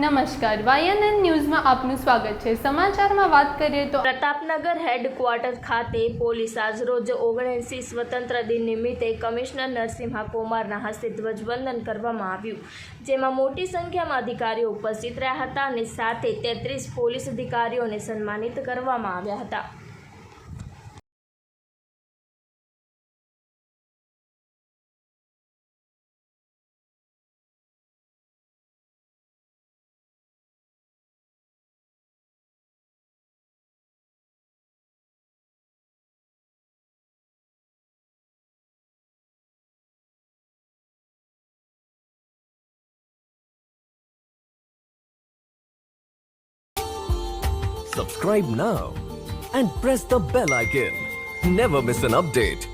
નમસ્કાર, YNN ન્યૂઝમાં આપનું સ્વાગત છે। સમાચારમાં વાત કરીએ તો પ્રતાપનગર હેડક્વાર્ટર ખાતે પોલીસ આજરોજ 79 સ્વતંત્ર દિન નિમિત્તે કમિશનર નરસિંહા કુમારના હસ્તે ધ્વજવંદન કરવામાં આવ્યું, જેમાં મોટી સંખ્યામાં અધિકારીઓ ઉપસ્થિત રહ્યા હતા અને સાથે 33 પોલીસ અધિકારીઓને સન્માનિત કરવામાં આવ્યા હતા। Subscribe now and press the bell icon. Never miss an update.